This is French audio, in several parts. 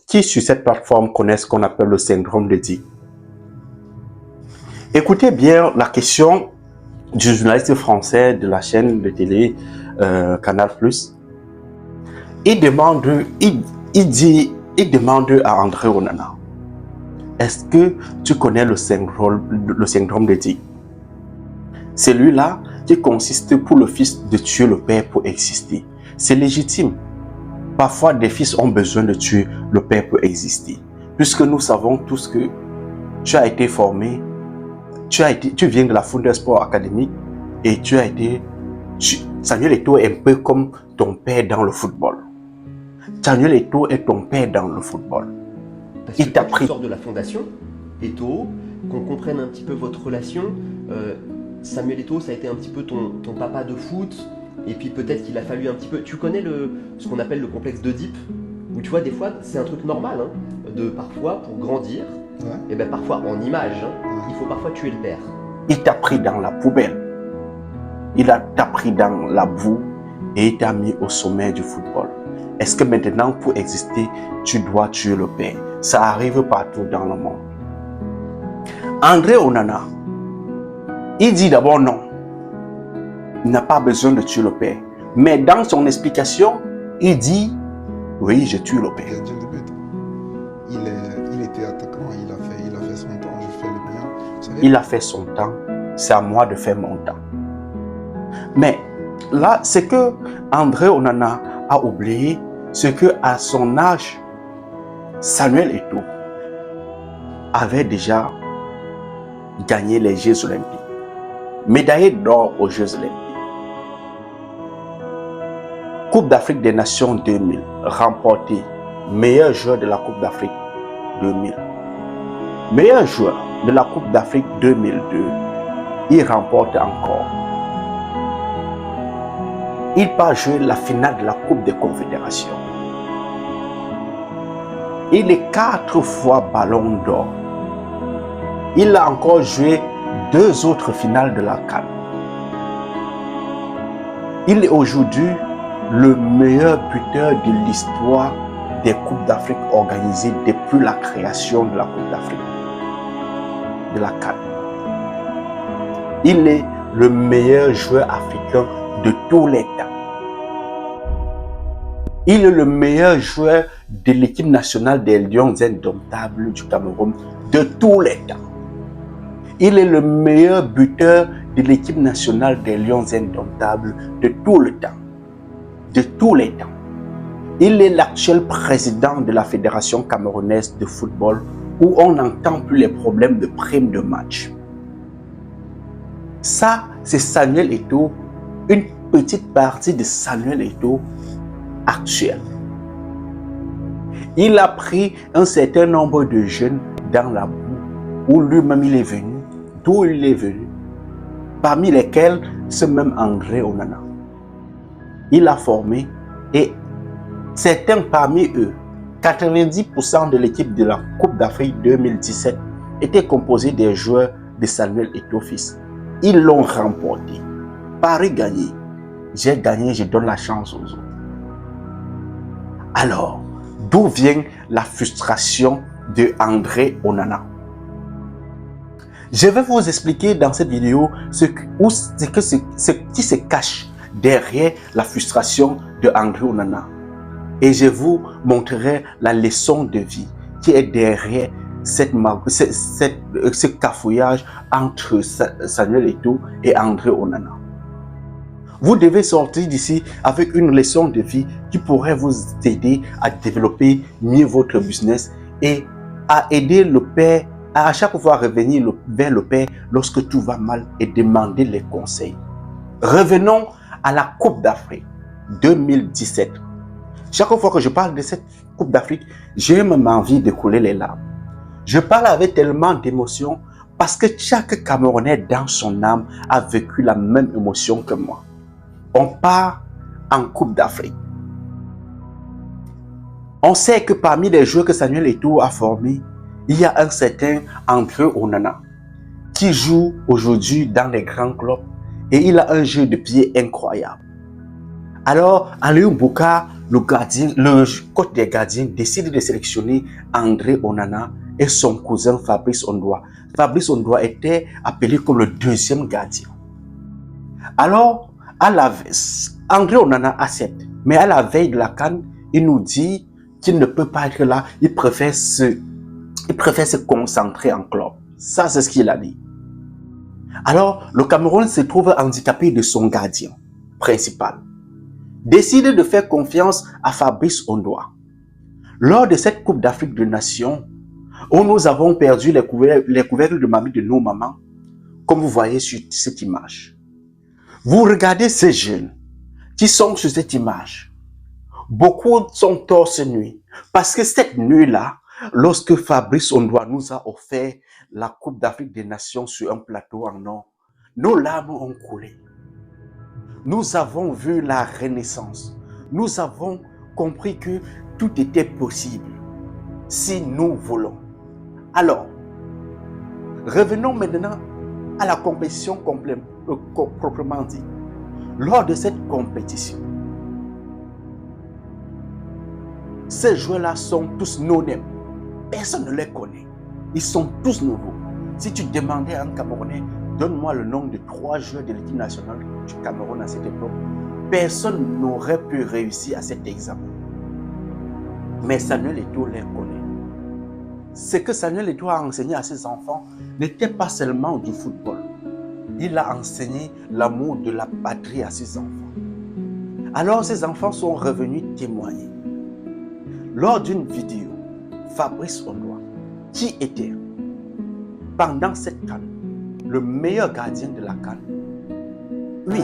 Qui sur cette plateforme connaît ce qu'on appelle le syndrome de Dick? Écoutez bien la question du journaliste français de la chaîne de télé Canal+. Il demande à André Onana, est-ce que tu connais le syndrome de Dick? Celui-là qui consiste pour le fils de tuer le père pour exister. C'est légitime. Parfois, des fils ont besoin de tuer le père pour exister. Puisque nous savons tous que tu as été formé, tu viens de la Founder Sport Academy et Samuel Eto'o est un peu comme ton père dans le football. Samuel Eto'o est ton père dans le football. Parce que quand tu sors de la fondation Eto'o, qu'on comprenne un petit peu votre relation, Samuel Eto'o, ça a été un petit peu ton papa de foot, et puis peut-être qu'il a fallu un petit peu... Tu connais ce qu'on appelle le complexe d'Oedipe, où tu vois, des fois, c'est un truc normal, hein, de parfois, pour grandir, et ben parfois, en image, il faut parfois tuer le père. Il t'a pris dans la poubelle, t'a pris dans la boue, et il t'a mis au sommet du football. Est-ce que maintenant, pour exister, tu dois tuer le père? Ça arrive partout dans le monde. André Onana, il dit d'abord non. Il n'a pas besoin de tuer le père. Mais dans son explication, il dit, oui, je tue le père. Il était attaquant, il a fait son temps, je fais le mien. Il a fait son temps, c'est à moi de faire mon temps. Mais là, c'est que André Onana a oublié, c'est que à son âge, Samuel Eto'o avait déjà gagné les Jeux Olympiques, médaillé d'or aux Jeux Olympiques. Coupe d'Afrique des Nations 2000, remporté, meilleur joueur de la Coupe d'Afrique 2000. Meilleur joueur de la Coupe d'Afrique 2002, il remporte encore. Il part jouer la finale de la Coupe des Confédérations. Il est 4 fois ballon d'or. Il a encore joué 2 autres finales de la CAN. Il est aujourd'hui le meilleur buteur de l'histoire des Coupes d'Afrique organisées depuis la création de la Coupe d'Afrique, de la CAN. Il est le meilleur joueur africain de tous les temps. Il est le meilleur joueur de l'équipe nationale des Lions indomptables du Cameroun de tous les temps. Il est le meilleur buteur de l'équipe nationale des Lions indomptables de tout le temps. De tous les temps. Il est l'actuel président de la Fédération camerounaise de football où on n'entend plus les problèmes de primes de match. Ça, c'est Samuel Eto'o, une petite partie de Samuel Eto'o actuel. Il a pris un certain nombre de jeunes dans la boue où lui-même il est venu, d'où il est venu, parmi lesquels ce même André Onana. Il a formé et certains parmi eux, 90% de l'équipe de la Coupe d'Afrique 2017 étaient composés des joueurs de Samuel Eto'o fils. Ils l'ont remporté. Paris gagné. J'ai gagné, je donne la chance aux autres. Alors, d'où vient la frustration de André Onana? Je vais vous expliquer dans cette vidéo ce qui se cache derrière la frustration de André Onana. Et je vous montrerai la leçon de vie qui est derrière ce cafouillage entre Samuel Eto'o et André Onana. Vous devez sortir d'ici avec une leçon de vie qui pourrait vous aider à développer mieux votre business et à aider le père à chaque fois revenir vers le père lorsque tout va mal et demander les conseils. Revenons à la Coupe d'Afrique 2017. Chaque fois que je parle de cette Coupe d'Afrique, j'ai même envie de couler les larmes. Je parle avec tellement d'émotion parce que chaque Camerounais dans son âme a vécu la même émotion que moi. On part en Coupe d'Afrique. On sait que parmi les joueurs que Samuel Eto'o a formés, il y a un certain André Onana qui joue aujourd'hui dans les grands clubs et il a un jeu de pied incroyable. Alors, Aliou Bouka, le coach des gardiens, décide de sélectionner André Onana et son cousin Fabrice Ondoa. Fabrice Ondoa était appelé comme le deuxième gardien. Alors, André Onana accepte. Mais à la veille de la CAN, il nous dit qu'il ne peut pas être là. Il préfère se concentrer en club. Ça, c'est ce qu'il a dit. Alors, le Cameroun se trouve handicapé de son gardien principal. Décide de faire confiance à Fabrice Ondoa. Lors de cette Coupe d'Afrique des Nations, où nous avons perdu les couvercles de mamie de nos mamans, comme vous voyez sur cette image. Vous regardez ces jeunes qui sont sur cette image. Beaucoup sont torse nu. Parce que cette nuit-là, lorsque Fabrice Ondoa nous a offert la Coupe d'Afrique des Nations sur un plateau en or, nos larmes ont coulé. Nous avons vu la renaissance. Nous avons compris que tout était possible si nous voulons. Alors, revenons maintenant à la compétition proprement dit. Lors de cette compétition, ces joueurs-là sont tous non-name. Personne ne les connaît. Ils sont tous nouveaux. Si tu demandais à un Camerounais, donne-moi le nom de 3 joueurs de l'équipe nationale du Cameroun à cette époque, personne n'aurait pu réussir à cet examen. Mais Samuel Eto'o les connaît. Ce que Samuel Eto'o a enseigné à ses enfants n'était pas seulement du football. Il a enseigné l'amour de la patrie à ses enfants. Alors ses enfants sont revenus témoigner. Lors d'une vidéo, Fabrice Ondoa, qui était, pendant cette CAN, le meilleur gardien de la CAN, oui.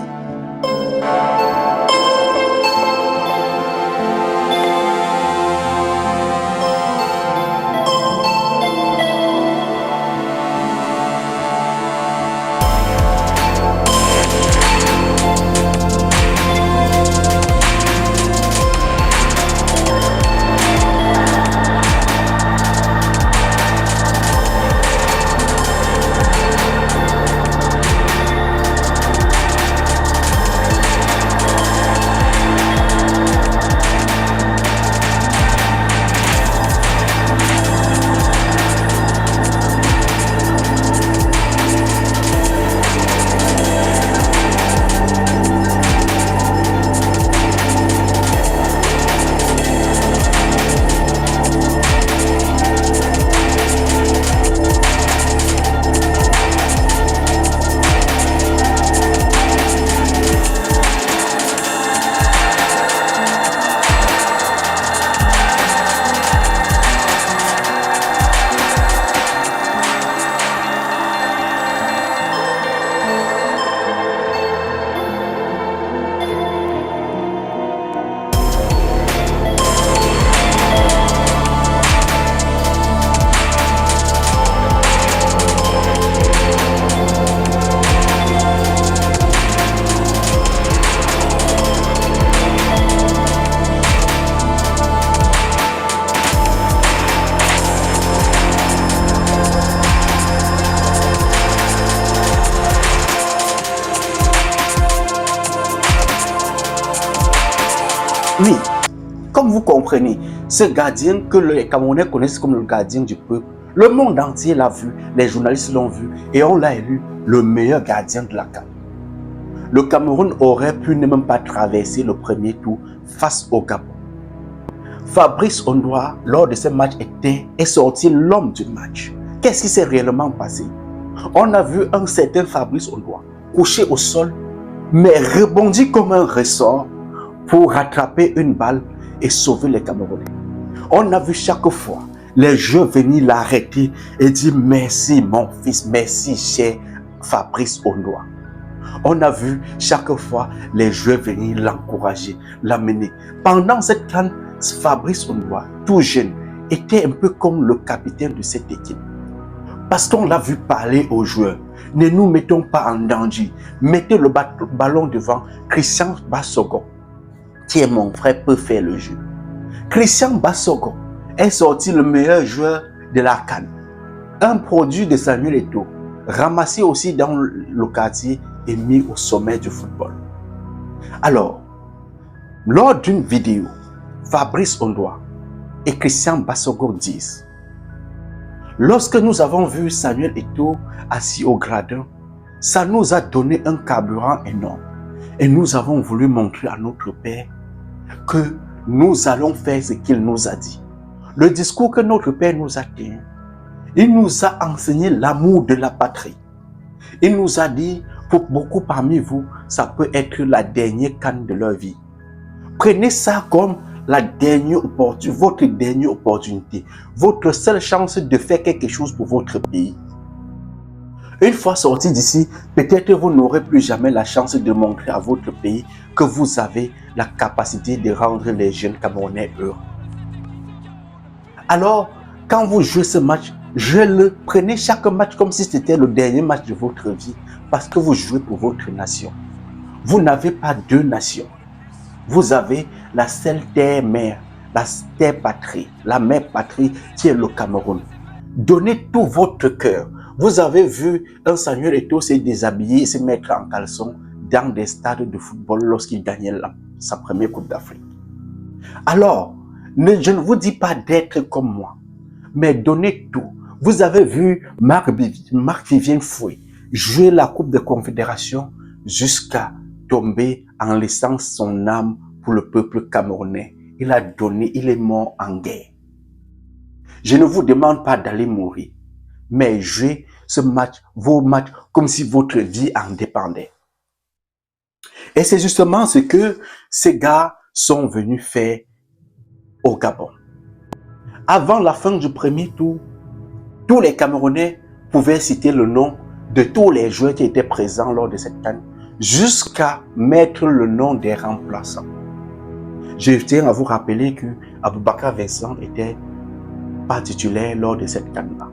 Oui, comme vous comprenez, ce gardien que les Camerounais connaissent comme le gardien du peuple, le monde entier l'a vu, les journalistes l'ont vu et on l'a élu le meilleur gardien de la CAN. Le Cameroun aurait pu ne même pas traverser le premier tour face au Gabon. Fabrice Ondoa, lors de ce match, est sorti l'homme du match. Qu'est-ce qui s'est réellement passé? On a vu un certain Fabrice Ondoa couché au sol, mais rebondi comme un ressort pour rattraper une balle et sauver les Camerounais. On a vu chaque fois les joueurs venir l'arrêter et dire merci mon fils, merci cher Fabrice Ondoa. On a vu chaque fois les joueurs venir l'encourager, l'amener. Pendant cette CAN, Fabrice Ondoa, tout jeune, était un peu comme le capitaine de cette équipe. Parce qu'on l'a vu parler aux joueurs. Ne nous mettons pas en danger. Mettez le ballon devant. Christian Bassogo, qui est mon frère, peut faire le jeu. Christian Bassogo est sorti le meilleur joueur de la CAN. Un produit de Samuel Eto'o, ramassé aussi dans le quartier et mis au sommet du football. Alors, Lors d'une vidéo, Fabrice Ondoa et Christian Bassogor disent: lorsque nous avons vu Samuel Eto'o assis au gradin, ça nous a donné un carburant énorme. Et nous avons voulu montrer à notre Père que nous allons faire ce qu'il nous a dit. Le discours que notre Père nous a tenu, il nous a enseigné l'amour de la patrie. Il nous a dit, pour beaucoup parmi vous, ça peut être la dernière CAN de leur vie. Prenez ça comme la dernière opportunité, votre dernière opportunité, votre seule chance de faire quelque chose pour votre pays. Une fois sorti d'ici, peut-être vous n'aurez plus jamais la chance de montrer à votre pays que vous avez la capacité de rendre les jeunes Camerounais heureux. Alors, quand vous jouez ce match, prenez chaque match comme si c'était le dernier match de votre vie, parce que vous jouez pour votre nation. Vous n'avez pas deux nations. Vous avez la seule terre-mère, la terre patrie, la mère patrie qui est le Cameroun. Donnez tout votre cœur. Vous avez vu un Samuel Eto'o se déshabiller et se mettre en caleçon dans des stades de football lorsqu'il gagnait sa première Coupe d'Afrique. Alors, je ne vous dis pas d'être comme moi, mais donnez tout. Vous avez vu Marc-Vivien Foé jouer la Coupe de Confédération jusqu'à tomber en laissant son âme pour le peuple camerounais. Il a donné, il est mort en guerre. Je ne vous demande pas d'aller mourir, mais jouez ce match, vos matchs, comme si votre vie en dépendait. Et c'est justement ce que ces gars sont venus faire au Gabon. Avant la fin du premier tour, tous les Camerounais pouvaient citer le nom de tous les joueurs qui étaient présents lors de cette CAN, jusqu'à mettre le nom des remplaçants. Je tiens à vous rappeler que Aboubakar Vincent était pas titulaire lors de cette CAN-là.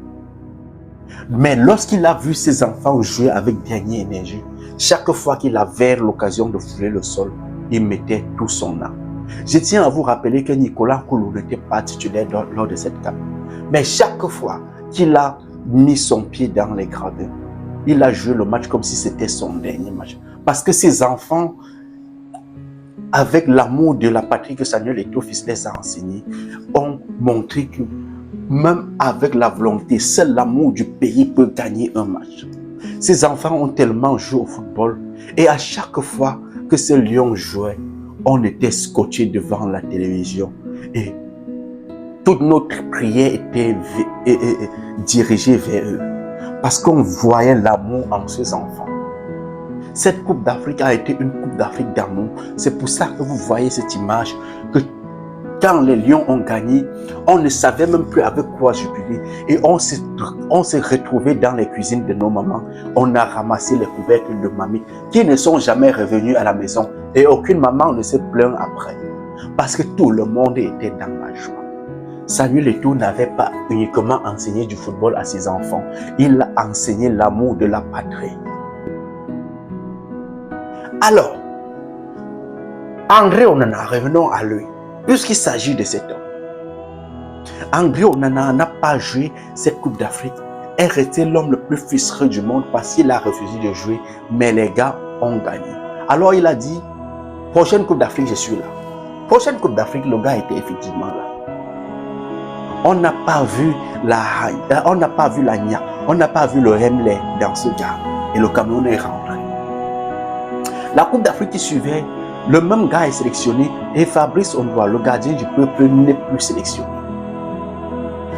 Mais lorsqu'il a vu ses enfants jouer avec dernière énergie, chaque fois qu'il avait l'occasion de fouler le sol, il mettait tout son âme. Je tiens à vous rappeler que Nicolas Koulou n'était pas titulaire lors de cette CAN. Mais chaque fois qu'il a mis son pied dans les gradins, il a joué le match comme si c'était son dernier match. Parce que ses enfants, avec l'amour de la patrie que Samuel Eto'o fils les a enseigné, ont montré que même avec la volonté, seul l'amour du pays peut gagner un match. Ces enfants ont tellement joué au football et à chaque fois que ces lions jouaient, on était scotché devant la télévision et toute notre prière était dirigée vers eux parce qu'on voyait l'amour en ces enfants. Cette Coupe d'Afrique a été une Coupe d'Afrique d'amour. C'est pour ça que vous voyez cette image que quand les Lions ont gagné, on ne savait même plus avec quoi jubiler. Et on s'est retrouvés dans les cuisines de nos mamans. On a ramassé les couvercles de mamie qui ne sont jamais revenus à la maison. Et aucune maman ne s'est plaint après. Parce que tout le monde était dans la joie. Samuel Eto'o n'avait pas uniquement enseigné du football à ses enfants. Il a enseigné l'amour de la patrie. Alors, André Onana, revenons à lui. Puisqu'il s'agit de cet homme. André Onana n'a pas joué cette Coupe d'Afrique. Il est resté l'homme le plus frustré du monde parce qu'il a refusé de jouer, mais les gars ont gagné. Alors il a dit, prochaine Coupe d'Afrique, je suis là. Prochaine Coupe d'Afrique, le gars était effectivement là. On n'a pas vu la Nya, on n'a pas vu le Hemley dans ce gars. Et le Cameroun est rentré. La Coupe d'Afrique qui suivait, le même gars est sélectionné et Fabrice Ondoa, le gardien du peuple, n'est plus sélectionné.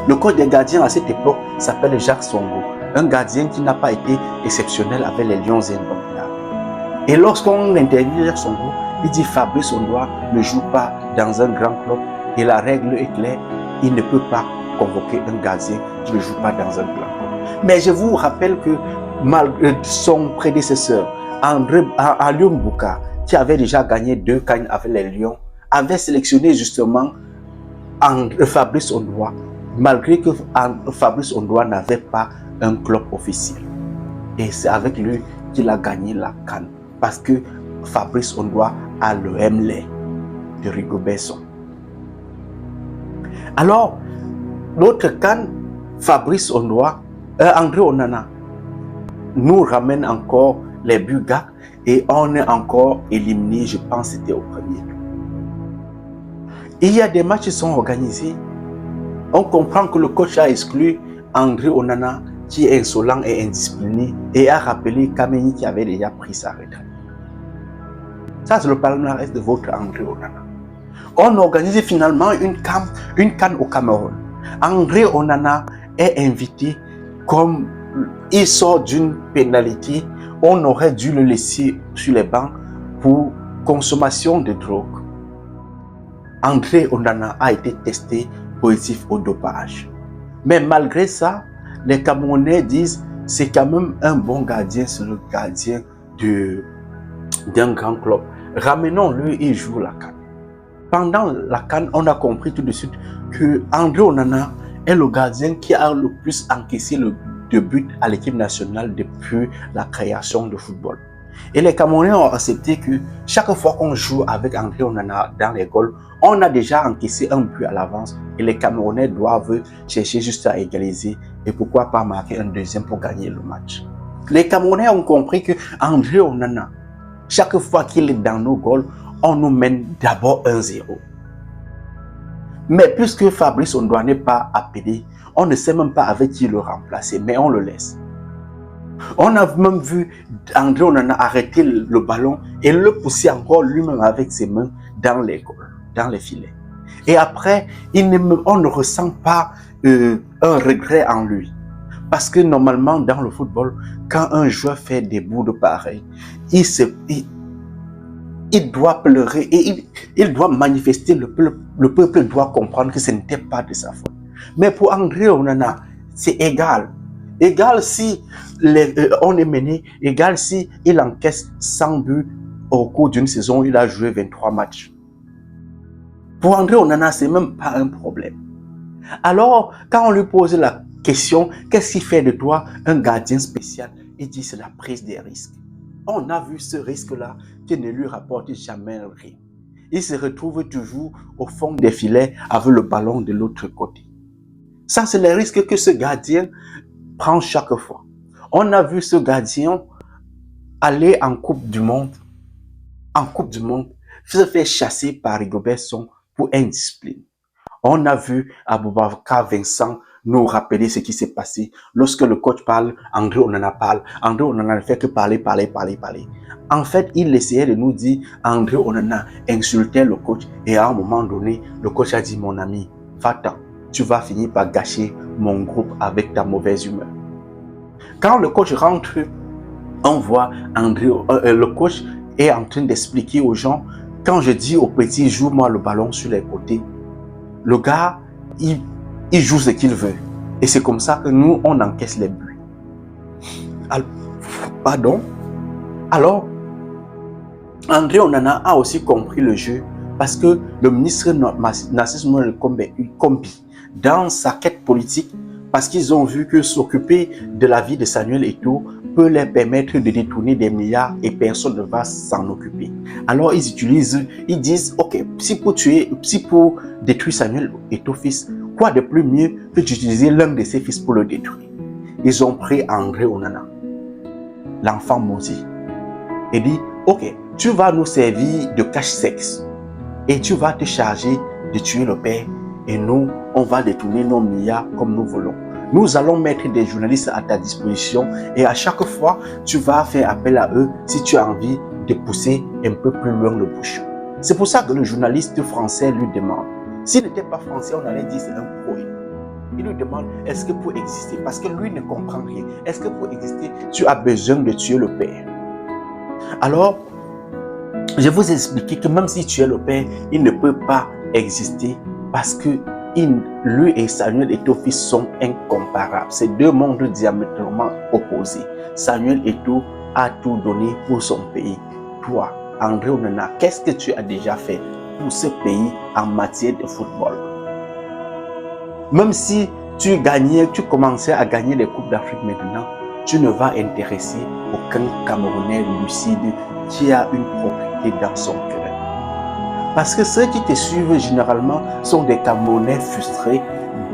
Le coach des gardiens à cette époque s'appelle Jacques Songo, un gardien qui n'a pas été exceptionnel avec les Lions indomptables. Et lorsqu'on interviewe Jacques Songo, il dit Fabrice Ondoa ne joue pas dans un grand club et la règle est claire, il ne peut pas convoquer un gardien qui ne joue pas dans un grand club. Mais je vous rappelle que malgré son prédécesseur, Aliou Mbouka, qui avait déjà gagné 2 CAN avec les Lions, avait sélectionné justement Fabrice Ondoa, malgré que Fabrice Ondoa n'avait pas un club officiel. Et c'est avec lui qu'il a gagné la CAN, parce que Fabrice Ondoa a le Hemley de Rigobert. Alors, l'autre CAN, Fabrice Ondoa, André Onana, nous ramène encore les Bulgares et on est encore éliminé, je pense que c'était au premier tour. Il y a des matchs qui sont organisés. On comprend que le coach a exclu André Onana, qui est insolent et indiscipliné, et a rappelé Kameni qui avait déjà pris sa retraite. Ça, c'est le palmarès de votre André Onana. On organise finalement une CAN au Cameroun. André Onana est invité comme il sort d'une pénalité. On aurait dû le laisser sur les bancs pour consommation de drogue. André Onana a été testé positif au dopage. Mais malgré ça, les Camerounais disent c'est quand même un bon gardien, c'est le gardien d'un grand club. Ramenons-le et joue la CAN. Pendant la CAN, on a compris tout de suite que André Onana est le gardien qui a le plus encaissé de buts à l'équipe nationale depuis la création de football. Et les Camerounais ont accepté que chaque fois qu'on joue avec André Onana dans les goals, on a déjà encaissé un but à l'avance et les Camerounais doivent chercher juste à égaliser et pourquoi pas marquer un deuxième pour gagner le match. Les Camerounais ont compris que André Onana, chaque fois qu'il est dans nos goals, on nous mène d'abord 1-0. Mais puisque Fabrice Ondoa n'est pas appelé, on ne sait même pas avec qui le remplacer, mais on le laisse. On a même vu André Onana arrêter le ballon et le pousser encore lui-même avec ses mains dans les goals, dans les filets. Et après, on ne ressent pas un regret en lui. Parce que normalement, dans le football, quand un joueur fait des bouts de pareil, il doit pleurer et il doit manifester, le peuple doit comprendre que ce n'était pas de sa faute. Mais pour André Onana, c'est égal. Égal si on est mené, égal si il encaisse 100 buts au cours d'une saison, il a joué 23 matchs. Pour André Onana, c'est même pas un problème. Alors, quand on lui pose la question, qu'est-ce qui fait de toi un gardien spécial? Il dit c'est la prise des risques. On a vu ce risque-là qui ne lui rapporte jamais rien. Il se retrouve toujours au fond des filets avec le ballon de l'autre côté. Ça, c'est les risques que ce gardien prend chaque fois. On a vu ce gardien aller en Coupe du Monde, se faire chasser par Rigobert Song pour indiscipline. On a vu Aboubakar Vincent nous rappeler ce qui s'est passé. Lorsque le coach parle, André Onana parle. André Onana ne fait que parler. En fait, il essayait de nous dire, André Onana insultait le coach et à un moment donné, le coach a dit, mon ami, va-t'en, tu vas finir par gâcher mon groupe avec ta mauvaise humeur. Quand le coach rentre, on voit le coach est en train d'expliquer aux gens, quand je dis au petit, joue-moi le ballon sur les côtés, le gars, il joue ce qu'il veut. Et c'est comme ça que nous, on encaisse les buts. Pardon? Alors, André Onana a aussi compris le jeu parce que le ministre Narcisse Kombi, dans sa quête politique, parce qu'ils ont vu que s'occuper de la vie de Samuel Eto'o peut leur permettre de détourner des milliards et personne ne va s'en occuper. Alors ils disent, ok, si pour détruire Samuel Eto'o fils, quoi de plus mieux que d'utiliser l'un de ses fils pour le détruire? Ils ont pris André Onana, l'enfant maudit, et dit, ok, tu vas nous servir de cache-sexe et tu vas te charger de tuer le père et nous, on va détourner nos milliards comme nous voulons. Nous allons mettre des journalistes à ta disposition et à chaque fois, tu vas faire appel à eux si tu as envie de pousser un peu plus loin le bouchon. C'est pour ça que le journaliste français lui demande. S'il n'était pas français, on allait dire c'est un poète. Il lui demande, est-ce que pour exister, parce que lui ne comprend rien, est-ce que pour exister, tu as besoin de tuer le père? Alors, je vous ai expliqué que même si tu es le père, il ne peut pas exister parce que lui et Samuel Eto'o fils sont incomparables. C'est deux mondes diamétralement opposés. Samuel Eto'o a tout donné pour son pays. Toi, André Onana, qu'est-ce que tu as déjà fait pour ce pays en matière de football? Même si tu commençais à gagner les Coupes d'Afrique maintenant, tu ne vas intéresser aucun Camerounais lucide qui a une propriété dans son cœur. Parce que ceux qui te suivent généralement sont des Camerounais frustrés,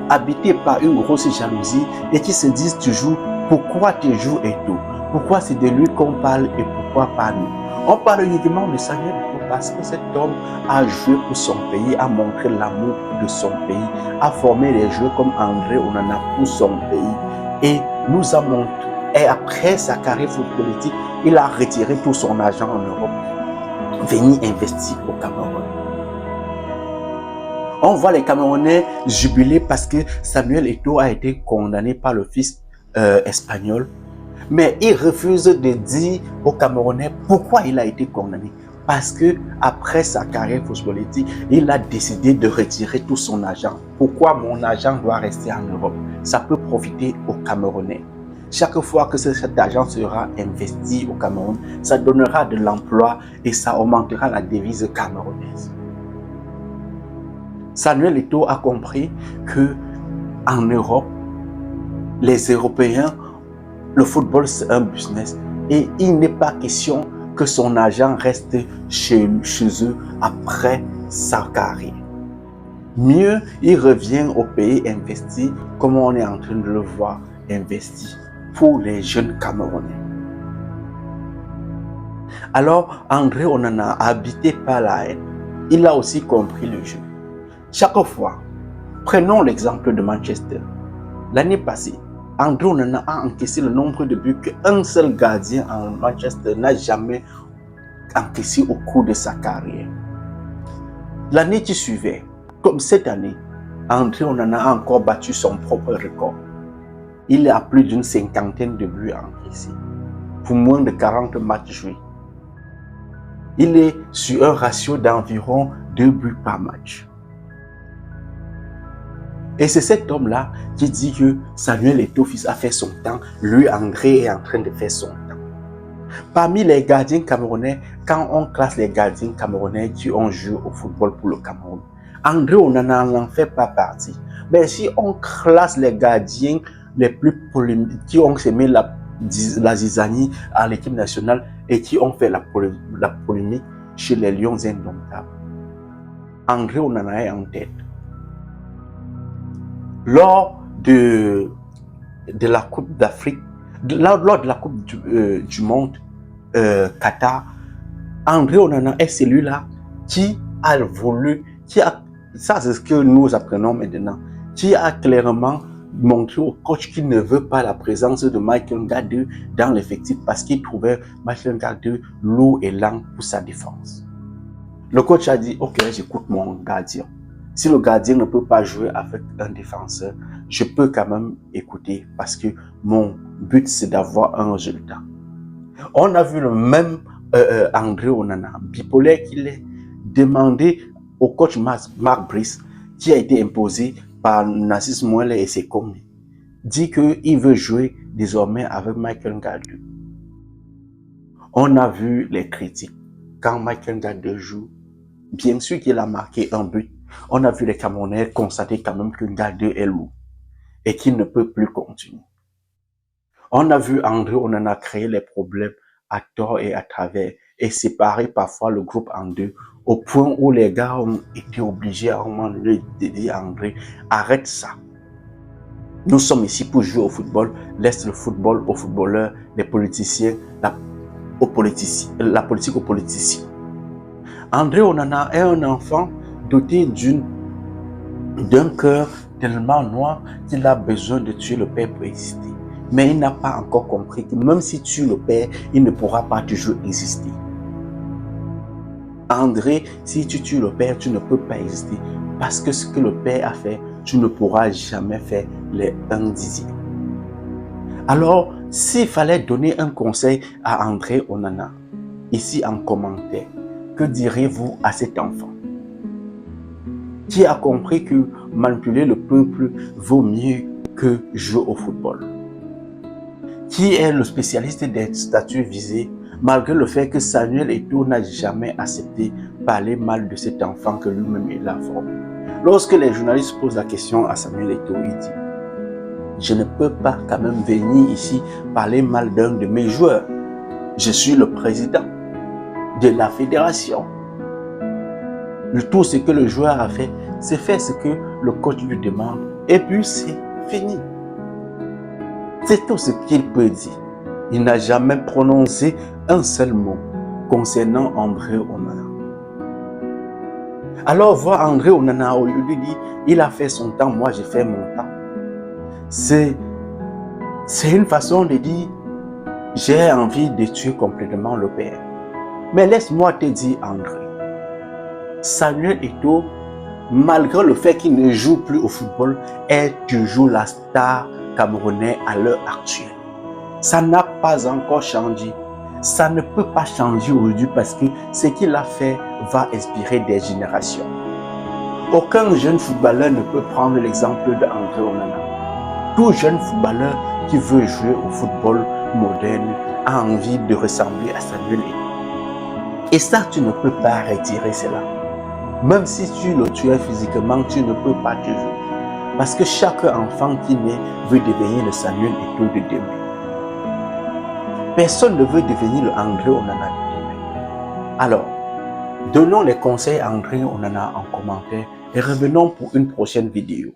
habités par une grosse jalousie et qui se disent toujours pourquoi tu joues Eto'o? Pourquoi c'est de lui qu'on parle et pourquoi pas nous? On parle uniquement de Samuel Eto'o parce que cet homme a joué pour son pays, a montré l'amour de son pays, a formé des joueurs comme André Onana pour son pays et nous a montré. Et après sa carrière footballistique, il a retiré tout son argent en Europe, venir investir au Cameroun. On voit les Camerounais jubiler parce que Samuel Eto'o a été condamné par le fisc espagnol. Mais il refuse de dire aux Camerounais pourquoi il a été condamné. Parce que après sa carrière footballistique, il a décidé de retirer tout son argent. Pourquoi mon argent doit rester en Europe? Ça peut profiter aux Camerounais. Chaque fois que cet argent sera investi au Cameroun, ça donnera de l'emploi et ça augmentera la devise camerounaise. Samuel Eto'o a compris que en Europe, les Européens, le football c'est un business et il n'est pas question que son argent reste chez eux après sa carrière. Mieux, il revient au pays investi comme on est en train de le voir investi pour les jeunes Camerounais. Alors, André Onana, habité par la haine, il a aussi compris le jeu. Chaque fois, prenons l'exemple de Manchester. L'année passée, André Onana a encaissé le nombre de buts qu'un seul gardien en Manchester n'a jamais encaissé au cours de sa carrière. L'année qui suivait, comme cette année, André Onana a encore battu son propre record. Il a plus d'une cinquantaine de buts encaissés pour moins de 40 matchs joués. Il est sur un ratio d'environ 2 buts par match. Et c'est cet homme-là qui dit que Samuel Eto'o a fait son temps, lui André est en train de faire son temps. Parmi les gardiens camerounais, quand on classe les gardiens camerounais qui ont joué au football pour le Cameroun, André Onana n'en fait pas partie. Mais si on classe les gardiens les plus polémiques, qui ont semé la zizanie à l'équipe nationale et qui ont fait la polémique chez les Lions indomptables, André Onana est en tête. Lors de la Coupe d'Afrique, lors de la Coupe du Monde Qatar, André Onana est celui-là qui a voulu, ça c'est ce que nous apprenons maintenant, qui a clairement montré au coach qu'il ne veut pas la présence de Michael Gade dans l'effectif parce qu'il trouvait Michael Gade lourd et lent pour sa défense. Le coach a dit, ok, j'écoute mon gardien. Si le gardien ne peut pas jouer avec un défenseur, je peux quand même écouter parce que mon but c'est d'avoir un résultat. On a vu le même André Onana, bipolaire qu'il est, demander au coach Marc Brice, qui a été imposé par Narcisse Mouelle et ses commis, dit qu'il veut jouer désormais avec Michael Gade. On a vu les critiques. Quand Michael Gade joue, bien sûr qu'il a marqué un but, on a vu les Camerounais constater quand même que Gade est lourd et qu'il ne peut plus continuer. On a vu André Onana créer les problèmes à tort et à travers et séparer parfois le groupe en deux au point où les gars ont été obligés à un moment donné de dire à André, arrête ça. Nous sommes ici pour jouer au football, laisse le football aux footballeurs, les politiciens, la politique aux politiciens. André Onana est un enfant doté d'un cœur tellement noir qu'il a besoin de tuer le père pour exister. Mais il n'a pas encore compris que même si tu le père, il ne pourra pas toujours exister. André, si tu tues le père, tu ne peux pas exister. Parce que ce que le père a fait, tu ne pourras jamais faire les 1/10. Alors, s'il fallait donner un conseil à André Onana, ici en commentaire, que diriez-vous à cet enfant qui a compris que manipuler le peuple vaut mieux que jouer au football? Qui est le spécialiste des statuts visés, malgré le fait que Samuel Eto'o n'a jamais accepté parler mal de cet enfant que lui-même il a formé. Lorsque les journalistes posent la question à Samuel Eto'o, il dit « Je ne peux pas quand même venir ici parler mal d'un de mes joueurs. Je suis le président de la fédération. Tout ce que le joueur a fait, c'est faire ce que le coach lui demande et puis c'est fini. » C'est tout ce qu'il peut dire. Il n'a jamais prononcé un seul mot concernant André Onana. Alors, voir André Onana, au lieu de dire, il a fait son temps, moi j'ai fait mon temps. C'est une façon de dire, j'ai envie de tuer complètement le père. Mais laisse-moi te dire, André, Samuel Eto'o, malgré le fait qu'il ne joue plus au football, est toujours la star camerounaise à l'heure actuelle. Ça n'a pas encore changé. Ça ne peut pas changer aujourd'hui parce que ce qu'il a fait va inspirer des générations. Aucun jeune footballeur ne peut prendre l'exemple d'André Onana. Tout jeune footballeur qui veut jouer au football moderne a envie de ressembler à Samuel Eto'o. Et ça, tu ne peux pas retirer cela. Même si tu le tues physiquement, tu ne peux pas toujours. Parce que chaque enfant qui naît veut devenir le Samuel Eto'o de demain. Personne ne veut devenir le André Onana de demain. Alors, donnons les conseils à André Onana en commentaire et revenons pour une prochaine vidéo.